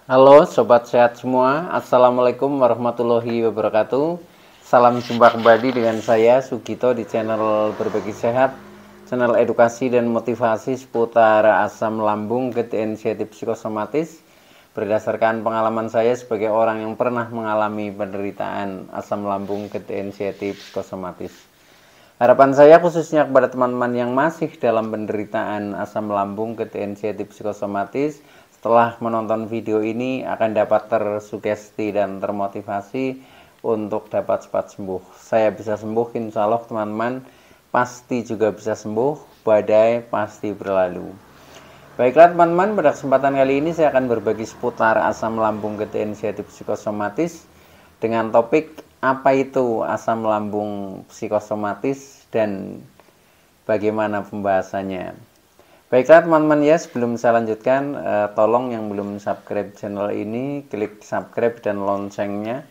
Halo Sobat Sehat semua, Assalamualaikum warahmatullahi wabarakatuh. Salam jumpa kembali dengan saya Sugito di channel Berbagi Sehat, channel edukasi dan motivasi seputar asam lambung, gejala inisiatif psikosomatis. Berdasarkan pengalaman saya sebagai orang yang pernah mengalami penderitaan asam lambung, gejala inisiatif psikosomatis. Harapan saya khususnya kepada teman-teman yang masih dalam penderitaan asam lambung, gejala inisiatif psikosomatis, setelah menonton video ini akan dapat tersugesti dan termotivasi untuk dapat cepat sembuh. Saya bisa sembuh, insya Allah teman-teman pasti juga bisa sembuh, badai pasti berlalu. Baiklah teman-teman, pada kesempatan kali ini saya akan berbagi seputar asam lambung, gejala inisiatif psikosomatis dengan topik apa itu asam lambung psikosomatis dan bagaimana pembahasannya. Baiklah teman-teman ya, sebelum saya lanjutkan, tolong yang belum subscribe channel ini, klik subscribe dan loncengnya,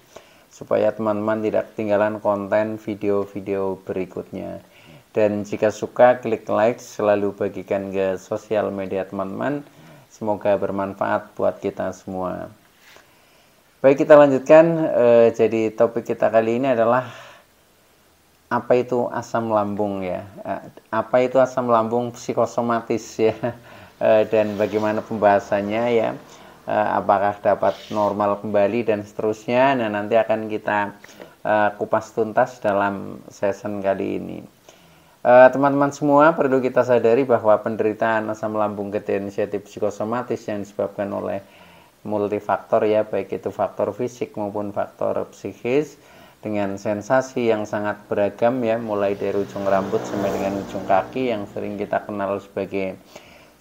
supaya teman-teman tidak ketinggalan konten video-video berikutnya. Dan jika suka, klik like, selalu bagikan ke sosial media teman-teman, semoga bermanfaat buat kita semua. Baik, kita lanjutkan, jadi topik kita kali ini adalah apa itu asam lambung ya, apa itu asam lambung psikosomatis ya, dan bagaimana pembahasannya ya, apakah dapat normal kembali dan seterusnya. Nah, nanti akan kita kupas tuntas dalam session kali ini. Teman-teman semua, perlu kita sadari bahwa penderitaan asam lambung, gejala inisiatif psikosomatis yang disebabkan oleh multifaktor ya, baik itu faktor fisik maupun faktor psikis, dengan sensasi yang sangat beragam ya, mulai dari ujung rambut sampai dengan ujung kaki yang sering kita kenal sebagai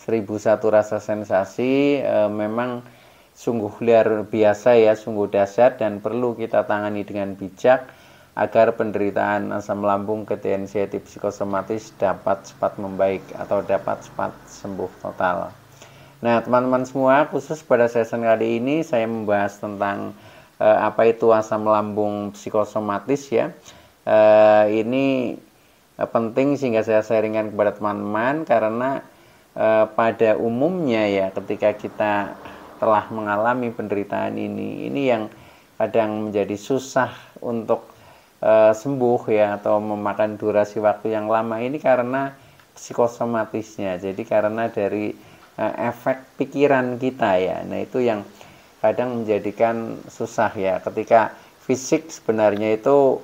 1001 rasa sensasi, memang sungguh luar biasa ya, sungguh dahsyat dan perlu kita tangani dengan bijak agar penderitaan asam lambung, gejala inisiatif psikosomatis dapat cepat membaik atau dapat cepat sembuh total. Nah teman-teman semua, khusus pada session kali ini saya membahas tentang apa itu asam lambung psikosomatis ya. Ini penting sehingga saya sharingkan kepada teman-teman karena pada umumnya ya, ketika kita telah mengalami penderitaan ini yang kadang menjadi susah untuk sembuh ya, atau memakan durasi waktu yang lama ini karena psikosomatisnya. Jadi karena dari efek pikiran kita ya. Nah itu yang kadang menjadikan susah ya. Ketika fisik sebenarnya itu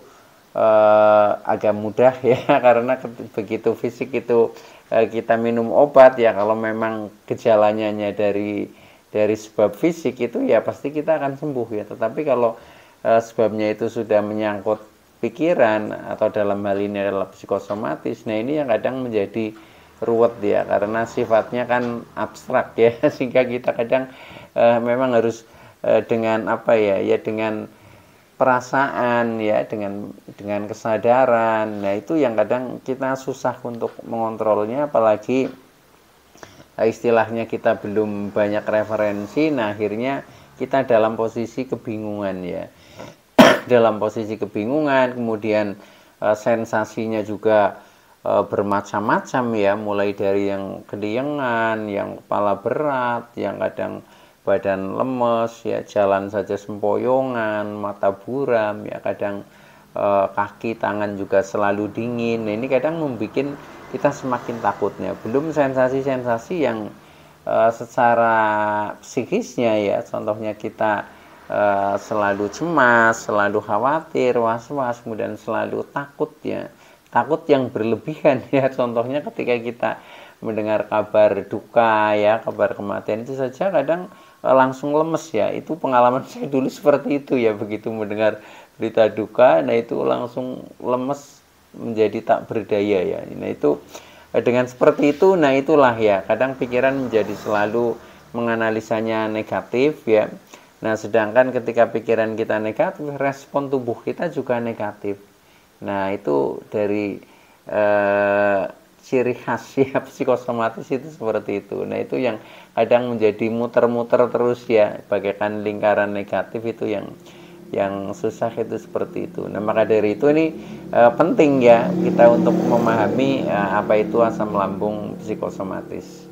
agak mudah ya, karena begitu fisik itu kita minum obat ya, kalau memang gejalanya dari sebab fisik itu ya pasti kita akan sembuh ya. Tetapi kalau sebabnya itu sudah menyangkut pikiran atau dalam hal ini adalah psikosomatis, nah ini yang kadang menjadi ruwet ya, karena sifatnya kan abstrak ya, sehingga kita kadang memang harus dengan apa ya, dengan perasaan ya, dengan kesadaran. Nah itu yang kadang kita susah untuk mengontrolnya, apalagi istilahnya kita belum banyak referensi. Nah akhirnya kita dalam posisi kebingungan ya, dalam posisi kebingungan, kemudian sensasinya juga bermacam-macam ya, mulai dari yang kediengan, yang kepala berat, yang kadang badan lemes ya, jalan saja sempoyongan, mata buram ya, kadang kaki tangan juga selalu dingin. Nah, ini kadang membuat kita semakin takutnya. Belum sensasi-sensasi yang secara psikisnya ya, contohnya kita selalu cemas, selalu khawatir, was-was, kemudian selalu takut ya, takut yang berlebihan ya. Contohnya ketika kita mendengar kabar duka ya, kabar kematian itu saja kadang langsung lemes ya. Itu pengalaman saya dulu seperti itu ya, begitu mendengar berita duka, nah itu langsung lemes, menjadi tak berdaya ya. Nah itu dengan seperti itu, nah itulah ya, kadang pikiran menjadi selalu menganalisanya negatif ya. Nah sedangkan ketika pikiran kita negatif, respon tubuh kita juga negatif. Nah itu dari ciri khas ya psikosomatis itu seperti itu. Nah itu yang kadang menjadi muter-muter terus ya, bagaikan lingkaran negatif itu yang susah itu seperti itu. Nah maka dari itu ini penting ya kita untuk memahami apa itu asam lambung psikosomatis.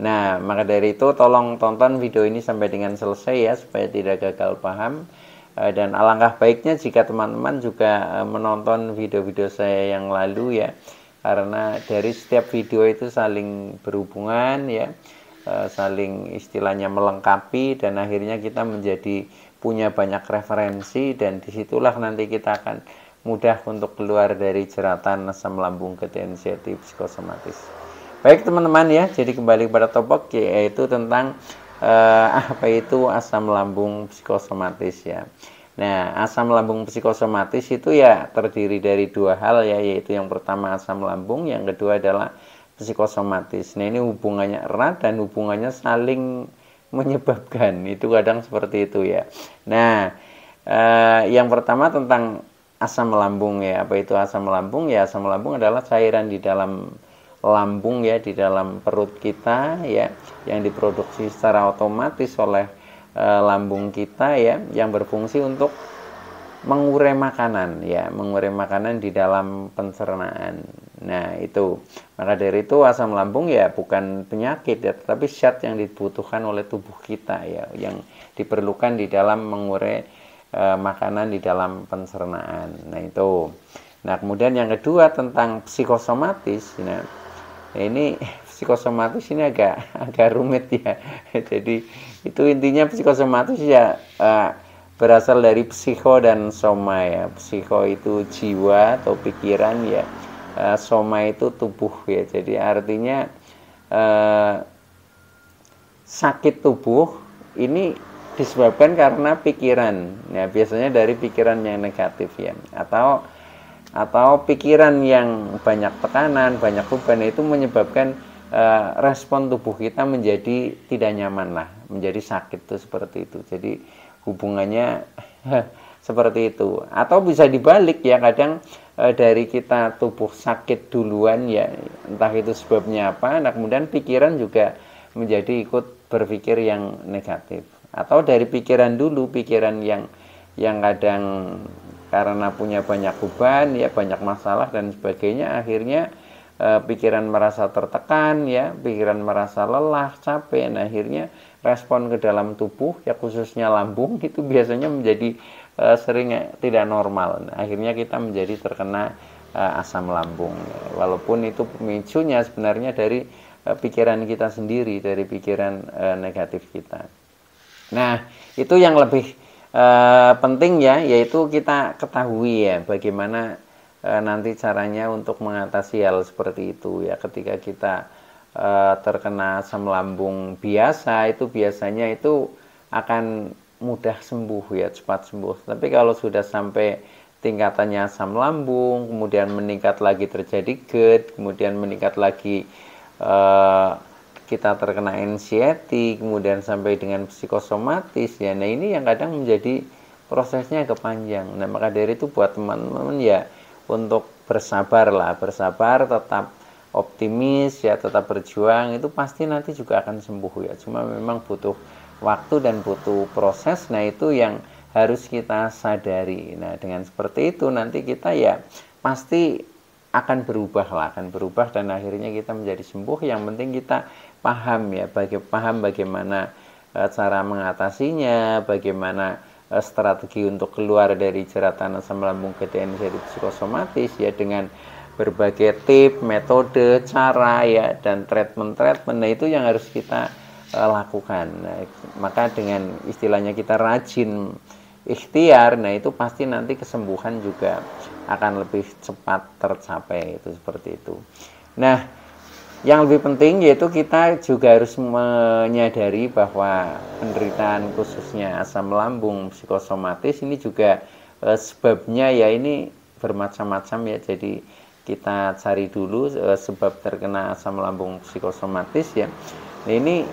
Nah, maka dari itu tolong tonton video ini sampai dengan selesai ya, supaya tidak gagal paham. Dan alangkah baiknya jika teman-teman juga menonton video-video saya yang lalu ya, karena dari setiap video itu saling berhubungan ya, saling istilahnya melengkapi, dan akhirnya kita menjadi punya banyak referensi, dan disitulah nanti kita akan mudah untuk keluar dari jeratan asam lambung ketensiatif psikosomatis. Baik teman-teman ya, jadi kembali pada topik, yaitu tentang apa itu asam lambung psikosomatis ya. Nah, asam lambung psikosomatis itu ya terdiri dari dua hal ya, yaitu yang pertama asam lambung, yang kedua adalah psikosomatis. Nah, ini hubungannya erat dan hubungannya saling menyebabkan, itu kadang seperti itu ya. Nah, yang pertama tentang asam lambung ya. Apa itu asam lambung? Ya, asam lambung adalah cairan di dalam lambung ya, di dalam perut kita ya, yang diproduksi secara otomatis oleh lambung kita ya, yang berfungsi untuk mengurai makanan ya, mengurai makanan di dalam pencernaan. Nah, itu. Maka dari itu asam lambung ya bukan penyakit ya, tetapi zat yang dibutuhkan oleh tubuh kita ya, yang diperlukan di dalam mengurai makanan di dalam pencernaan. Nah, itu. Nah, kemudian yang kedua tentang psikosomatis. Nah, ini psikosomatis ini agak rumit ya. Jadi itu intinya psikosomatis ya berasal dari psiko dan soma ya. Psiko itu jiwa atau pikiran ya, soma itu tubuh ya. Jadi artinya sakit tubuh ini disebabkan karena pikiran ya, biasanya dari pikiran yang negatif ya, atau pikiran yang banyak tekanan, banyak beban, itu menyebabkan respon tubuh kita menjadi tidak nyaman lah, menjadi sakit tuh, seperti itu. Jadi hubungannya seperti itu. Atau bisa dibalik ya, kadang dari kita tubuh sakit duluan ya, entah itu sebabnya apa, nah kemudian pikiran juga menjadi ikut berpikir yang negatif. Atau dari pikiran dulu, pikiran yang kadang karena punya banyak beban ya, banyak masalah dan sebagainya, akhirnya pikiran merasa tertekan ya, pikiran merasa lelah, capek. Nah, akhirnya respon ke dalam tubuh ya, khususnya lambung, itu biasanya menjadi sering tidak normal. Nah, akhirnya kita menjadi terkena asam lambung ya. Walaupun itu pemicunya sebenarnya dari pikiran kita sendiri, dari pikiran negatif kita. Nah, itu yang lebih penting ya, yaitu kita ketahui ya bagaimana nanti caranya untuk mengatasi hal seperti itu ya. Ketika kita terkena asam lambung biasa, itu biasanya itu akan mudah sembuh ya, cepat sembuh. Tapi kalau sudah sampai tingkatannya asam lambung, kemudian meningkat lagi terjadi GERD, kemudian meningkat lagi kita terkena anxiety, kemudian sampai dengan psikosomatis ya. Nah, ini yang kadang menjadi prosesnya kepanjang. Nah, maka dari itu buat teman-teman ya, untuk bersabar lah, bersabar, tetap optimis ya, tetap berjuang, itu pasti nanti juga akan sembuh ya. Cuma memang butuh waktu dan butuh proses. Nah, itu yang harus kita sadari. Nah, dengan seperti itu nanti kita ya pasti akan berubah lah, akan berubah, dan akhirnya kita menjadi sembuh. Yang penting kita paham ya, paham bagaimana cara mengatasinya, bagaimana strategi untuk keluar dari jeratan asam lambung ketensiatif psikosomatis ya, dengan berbagai tips, metode, cara ya, dan treatment. Nah, itu yang harus kita lakukan. Nah, maka dengan istilahnya kita rajin ikhtiar, nah itu pasti nanti kesembuhan juga akan lebih cepat tercapai, itu seperti itu. Nah, yang lebih penting yaitu kita juga harus menyadari bahwa penderitaan khususnya asam lambung psikosomatis ini juga sebabnya ya ini bermacam-macam ya. Jadi kita cari dulu sebab terkena asam lambung psikosomatis ya. Nah, ini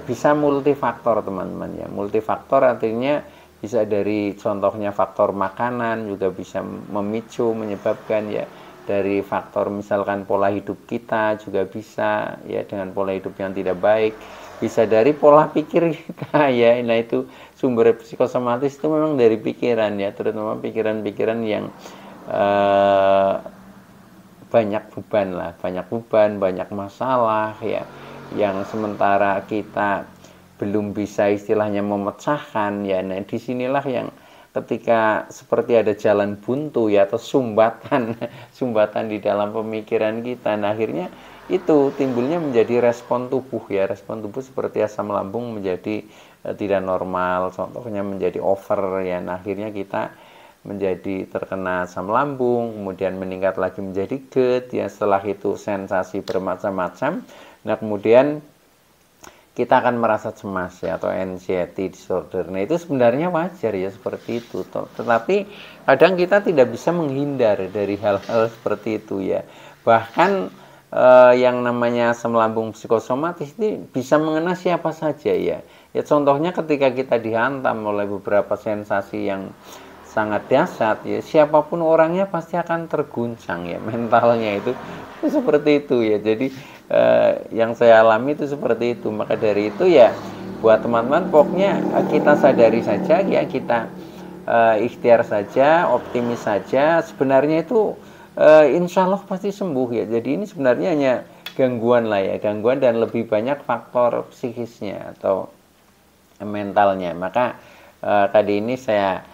bisa multifaktor teman-teman ya. Multifaktor artinya bisa dari contohnya faktor makanan juga bisa memicu, menyebabkan ya. Dari faktor misalkan pola hidup kita juga bisa ya, dengan pola hidup yang tidak baik. Bisa dari pola pikir kita ya. Nah, itu sumber psikosomatis itu memang dari pikiran ya, terutama pikiran-pikiran yang banyak beban lah, banyak beban, banyak masalah ya. yang sementara kita belum bisa istilahnya memecahkan ya. Nah, disinilah yang ketika seperti ada jalan buntu ya, atau sumbatan sumbatan di dalam pemikiran kita. Nah, akhirnya itu timbulnya menjadi respon tubuh ya. Respon tubuh seperti asam lambung menjadi tidak normal, contohnya menjadi over ya. Nah, akhirnya kita menjadi terkena asam lambung, kemudian meningkat lagi menjadi GERD ya. Setelah itu sensasi bermacam-macam. Nah, kemudian kita akan merasa cemas ya, atau anxiety disorder. Nah, itu sebenarnya wajar ya seperti itu. Tetapi kadang kita tidak bisa menghindar dari hal-hal seperti itu ya. Bahkan yang namanya asam lambung psikosomatis ini bisa mengena siapa saja ya. Ya contohnya ketika kita dihantam oleh beberapa sensasi yang sangat dahsyat ya, siapapun orangnya pasti akan terguncang ya, mentalnya itu seperti itu ya. Jadi yang saya alami itu seperti itu. Maka dari itu ya, buat teman-teman pokoknya kita sadari saja ya, kita ikhtiar saja, optimis saja. Sebenarnya itu insya Allah pasti sembuh ya. Jadi ini sebenarnya hanya gangguan lah ya, gangguan, dan lebih banyak faktor psikisnya atau mentalnya. Maka kali ini saya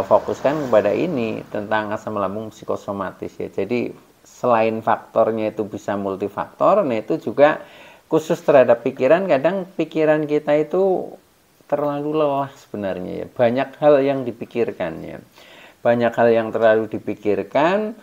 fokuskan kepada ini tentang asam lambung psikosomatis ya. Jadi selain faktornya itu bisa multifaktor, nah itu juga khusus terhadap pikiran. Kadang pikiran kita itu terlalu lelah sebenarnya ya. Banyak hal yang dipikirkan ya. Banyak hal yang terlalu dipikirkan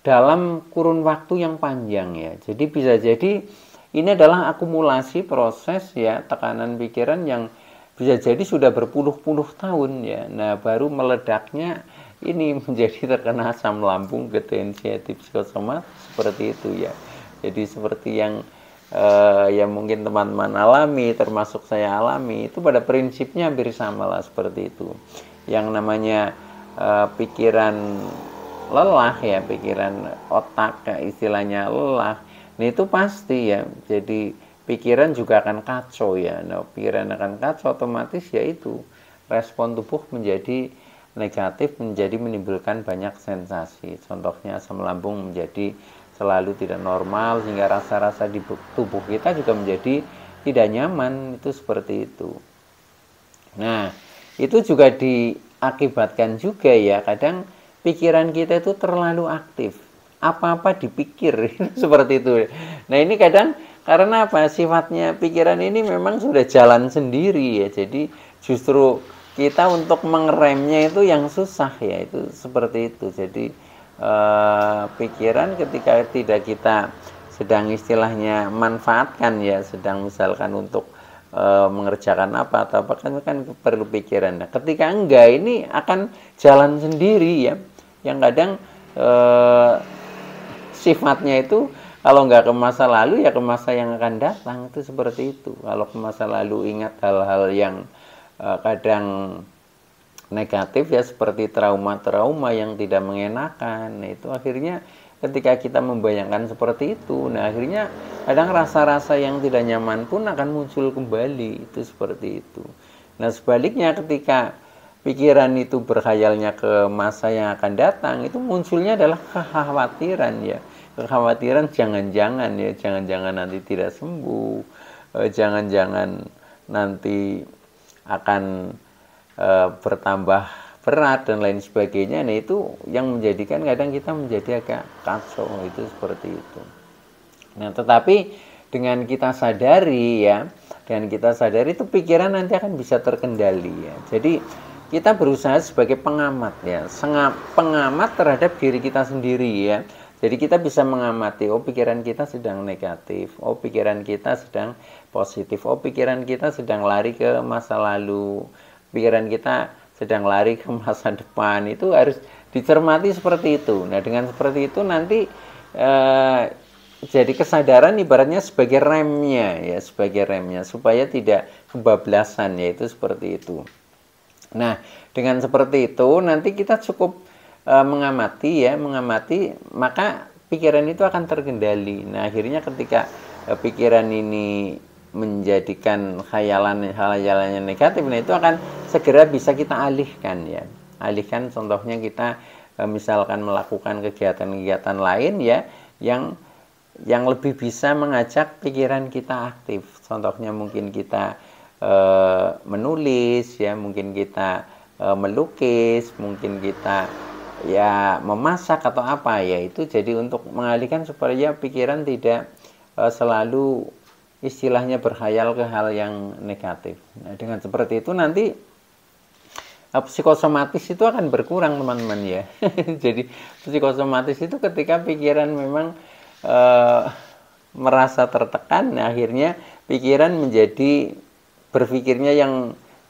dalam kurun waktu yang panjang ya. Jadi bisa jadi ini adalah akumulasi proses ya, tekanan pikiran yang bisa jadi sudah berpuluh-puluh tahun ya. Nah, baru meledaknya ini menjadi terkena asam lambung, anxiety psikosomatis seperti itu ya. Jadi seperti yang mungkin teman-teman alami, termasuk saya alami, itu pada prinsipnya hampir sama lah seperti itu. Yang namanya pikiran lelah ya, pikiran otak ya, istilahnya lelah. Nah, itu pasti ya. Jadi pikiran juga akan kacau ya. Nah, pikiran akan kacau, otomatis ya itu respon tubuh menjadi negatif, menjadi menimbulkan banyak sensasi. Contohnya asam lambung menjadi selalu tidak normal, sehingga rasa-rasa di tubuh kita juga menjadi tidak nyaman. Itu seperti itu. Nah, itu juga diakibatkan juga ya, kadang pikiran kita itu terlalu aktif, apa-apa dipikir seperti itu. Nah, ini kadang karena apa? Sifatnya pikiran ini memang sudah jalan sendiri ya. Jadi justru kita untuk mengeremnya itu yang susah ya, itu seperti itu. Jadi pikiran ketika tidak kita sedang istilahnya manfaatkan ya, sedang misalkan untuk mengerjakan apa atau apa, kan perlu pikiran. Nah, ketika enggak, ini akan jalan sendiri ya, yang kadang sifatnya itu kalau enggak ke masa lalu ya ke masa yang akan datang, itu seperti itu. Kalau ke masa lalu ingat hal-hal yang kadang negatif ya, seperti trauma-trauma yang tidak mengenakan. Nah, itu akhirnya ketika kita membayangkan seperti itu, nah akhirnya kadang rasa-rasa yang tidak nyaman pun akan muncul kembali, itu seperti itu. Nah, sebaliknya ketika pikiran itu berkhayalnya ke masa yang akan datang, itu munculnya adalah kekhawatiran ya. Kekhawatiran jangan-jangan ya, jangan-jangan nanti tidak sembuh, jangan-jangan nanti akan bertambah berat dan lain sebagainya. Nah, itu yang menjadikan kadang kita menjadi agak kacau, itu seperti itu. Nah, tetapi dengan kita sadari ya, dengan kita sadari itu pikiran nanti akan bisa terkendali ya. Jadi kita berusaha sebagai pengamat ya, pengamat terhadap diri kita sendiri ya. Jadi kita bisa mengamati, oh pikiran kita sedang negatif, oh pikiran kita sedang positif, oh pikiran kita sedang lari ke masa lalu, pikiran kita sedang lari ke masa depan. Itu harus dicermati seperti itu. Nah, dengan seperti itu nanti jadi kesadaran ibaratnya sebagai remnya ya, sebagai remnya supaya tidak kebablasan ya, itu seperti itu. Nah, dengan seperti itu nanti kita cukup mengamati ya, mengamati, maka pikiran itu akan terkendali. Nah, akhirnya ketika pikiran ini menjadikan khayalan-khayalannya negatif, nah itu akan segera bisa kita alihkan ya. Alihkan, contohnya kita misalkan melakukan kegiatan-kegiatan lain ya, yang yang lebih bisa mengajak pikiran kita aktif. Contohnya mungkin kita menulis ya, mungkin kita melukis, mungkin kita ya memasak atau apa ya, itu jadi untuk mengalihkan supaya pikiran tidak selalu istilahnya berkhayal ke hal yang negatif. Nah, dengan seperti itu nanti psikosomatis itu akan berkurang teman-teman ya. Jadi psikosomatis itu ketika pikiran memang merasa tertekan, nah, akhirnya pikiran menjadi berpikirnya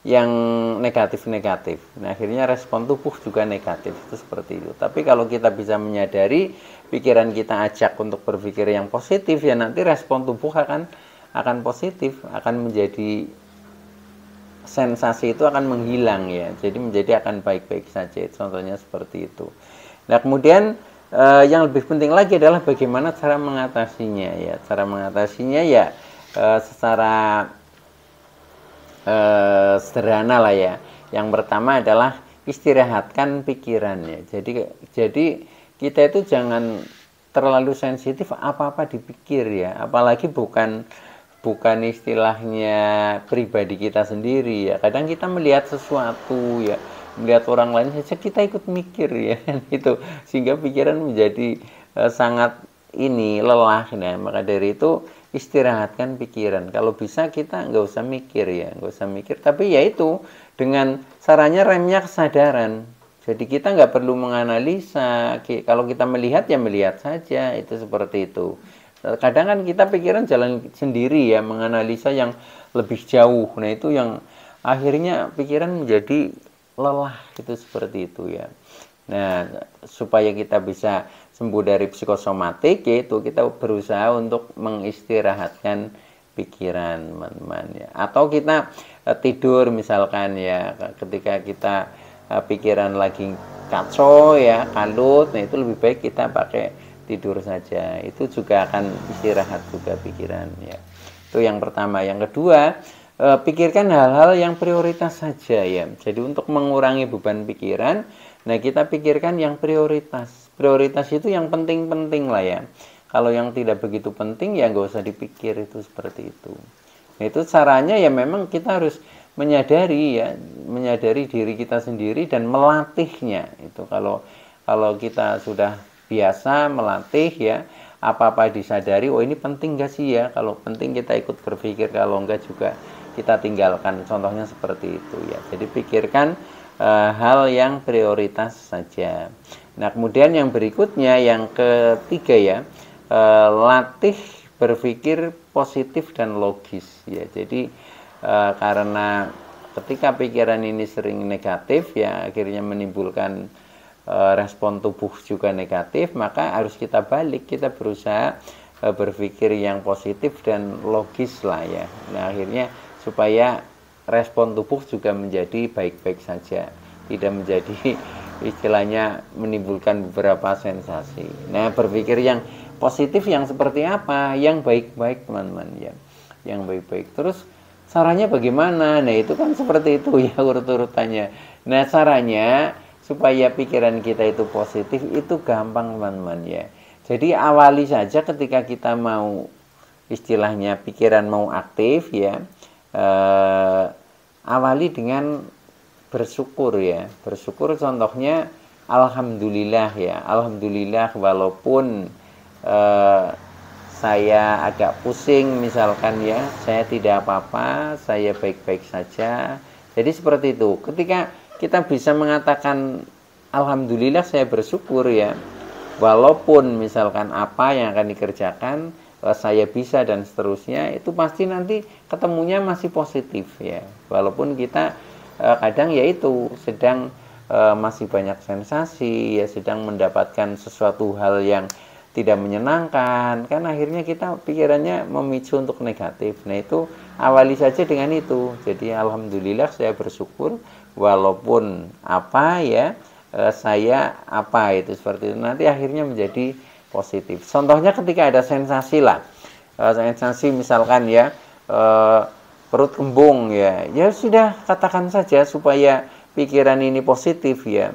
yang negatif-negatif. Nah, akhirnya respon tubuh juga negatif, itu seperti itu. Tapi kalau kita bisa menyadari pikiran kita ajak untuk berpikir yang positif, ya nanti respon tubuh akan positif, akan menjadi sensasi itu akan menghilang ya. Jadi menjadi akan baik-baik saja. Contohnya seperti itu. Nah, kemudian yang lebih penting lagi adalah bagaimana cara mengatasinya ya. Cara mengatasinya ya secara sederhana lah ya. Yang pertama adalah istirahatkan pikirannya. Jadi kita itu jangan terlalu sensitif apa-apa dipikir ya. Apalagi bukan istilahnya pribadi kita sendiri ya. Kadang kita melihat sesuatu ya, melihat orang lain saja kita ikut mikir ya itu, sehingga pikiran menjadi sangat lelah. Nah, maka dari itu istirahatkan pikiran. Kalau bisa kita nggak usah mikir ya, nggak usah mikir. Tapi ya itu dengan caranya remnya kesadaran. Jadi kita nggak perlu menganalisa. Kalau kita melihat ya melihat saja, itu seperti itu. Kadang kan kita pikiran jalan sendiri ya, menganalisa yang lebih jauh. Nah, itu yang akhirnya pikiran menjadi lelah, itu seperti itu ya. Nah, supaya kita bisa sembuh dari psikosomatik, yaitu kita berusaha untuk mengistirahatkan pikiran, teman-teman ya. Atau kita tidur misalkan ya, ketika kita pikiran lagi kacau ya, kalut, nah itu lebih baik kita pakai tidur saja, itu juga akan istirahat juga pikiran ya. Itu yang pertama. Yang kedua, pikirkan hal-hal yang prioritas saja ya. Jadi untuk mengurangi beban pikiran, nah kita pikirkan yang prioritas. Prioritas itu yang penting-penting lah ya. Kalau yang tidak begitu penting ya nggak usah dipikir, itu seperti itu. Nah, itu caranya ya memang kita harus menyadari ya, menyadari diri kita sendiri dan melatihnya. Itu kalau kita sudah biasa melatih ya, apa-apa disadari, oh ini penting gak sih ya, kalau penting kita ikut berpikir, kalau enggak juga kita tinggalkan. Contohnya seperti itu ya. Jadi pikirkan hal yang prioritas saja. Nah, kemudian yang berikutnya, yang ketiga ya, latih berpikir positif dan logis ya. Jadi karena ketika pikiran ini sering negatif ya, akhirnya menimbulkan respon tubuh juga negatif, maka harus kita balik, kita berusaha berpikir yang positif dan logis lah ya. Nah, akhirnya supaya respon tubuh juga menjadi baik-baik saja, tidak menjadi istilahnya menimbulkan beberapa sensasi. Nah, berpikir yang positif yang seperti apa? Yang baik-baik, teman-teman ya. Yang baik-baik. Terus caranya bagaimana? Nah, itu kan seperti itu ya urut-urutannya. Nah, caranya supaya pikiran kita itu positif itu gampang, teman-teman ya. Jadi awali saja ketika kita mau istilahnya pikiran mau aktif ya, awali dengan bersyukur ya. Bersyukur contohnya alhamdulillah ya. Alhamdulillah walaupun saya agak pusing misalkan ya, saya tidak apa-apa, saya baik-baik saja. Jadi seperti itu. Ketika kita bisa mengatakan alhamdulillah, saya bersyukur ya, walaupun misalkan apa yang akan dikerjakan saya bisa dan seterusnya, itu pasti nanti ketemunya masih positif ya. Walaupun kita kadang yaitu sedang masih banyak sensasi ya, sedang mendapatkan sesuatu hal yang tidak menyenangkan, kan akhirnya kita pikirannya memicu untuk negatif. Nah, itu awali saja dengan itu. Jadi alhamdulillah saya bersyukur walaupun apa ya, saya apa, itu seperti itu. Nanti akhirnya menjadi positif. Contohnya ketika ada sensasi lah, sensasi misalkan ya perut kembung ya, ya sudah katakan saja supaya pikiran ini positif ya.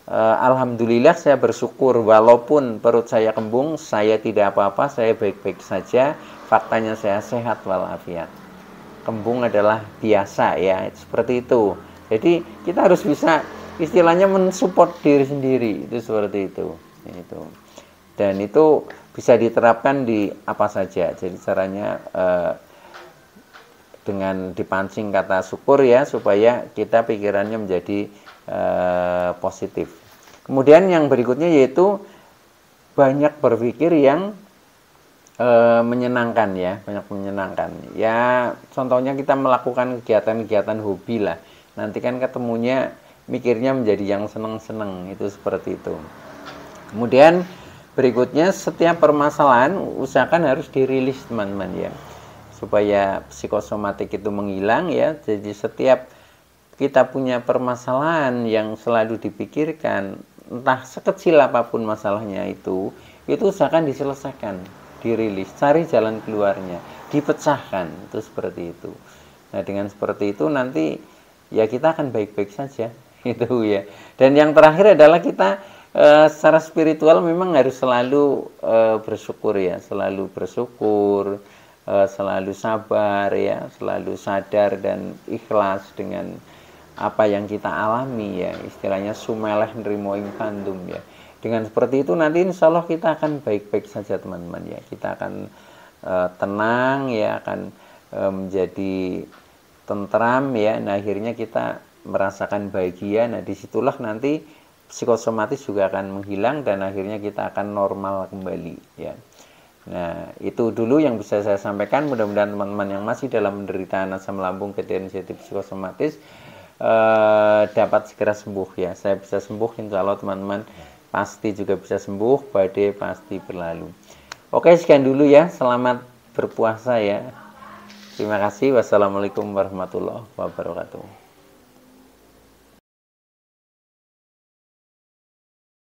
Alhamdulillah saya bersyukur walaupun perut saya kembung, saya tidak apa-apa, saya baik-baik saja, faktanya saya sehat walafiat. Kembung adalah biasa ya, seperti itu. Jadi kita harus bisa istilahnya mensupport diri sendiri, itu seperti itu. Dan itu bisa diterapkan di apa saja. Jadi caranya dengan dipancing kata syukur ya, supaya kita pikirannya menjadi positif. Kemudian yang berikutnya yaitu banyak berpikir yang menyenangkan ya, banyak menyenangkan. Ya contohnya kita melakukan kegiatan-kegiatan hobi lah. Nanti kan ketemunya mikirnya menjadi yang seneng-seneng, itu seperti itu. Kemudian berikutnya setiap permasalahan usahakan harus dirilis teman-teman ya, supaya psikosomatik itu menghilang ya. Jadi setiap kita punya permasalahan yang selalu dipikirkan, entah sekecil apapun masalahnya itu usahakan diselesaikan, dirilis, cari jalan keluarnya, dipecahkan, itu seperti itu. Nah dengan seperti itu nanti ya kita akan baik-baik saja, itu ya. Dan yang terakhir adalah kita secara spiritual memang harus selalu bersyukur ya, selalu bersyukur, selalu sabar ya, selalu sadar dan ikhlas dengan apa yang kita alami ya, istilahnya sumeleh nrimo ing kandum ya. Dengan seperti itu nanti insya Allah kita akan baik-baik saja teman-teman ya, kita akan tenang ya, akan menjadi tentram ya. Nah akhirnya kita merasakan bahagia. Nah disitulah nanti psikosomatis juga akan menghilang dan akhirnya kita akan normal kembali ya. Nah itu dulu yang bisa saya sampaikan. Mudah-mudahan teman-teman yang masih dalam penderitaan asam lambung kejadian sensitif psikosomatis dapat segera sembuh ya. Saya bisa sembuh, insya Allah teman-teman pasti juga bisa sembuh, badai pasti berlalu. Oke, sekian dulu ya, selamat berpuasa ya. Terima kasih. Wassalamualaikum warahmatullahi wabarakatuh.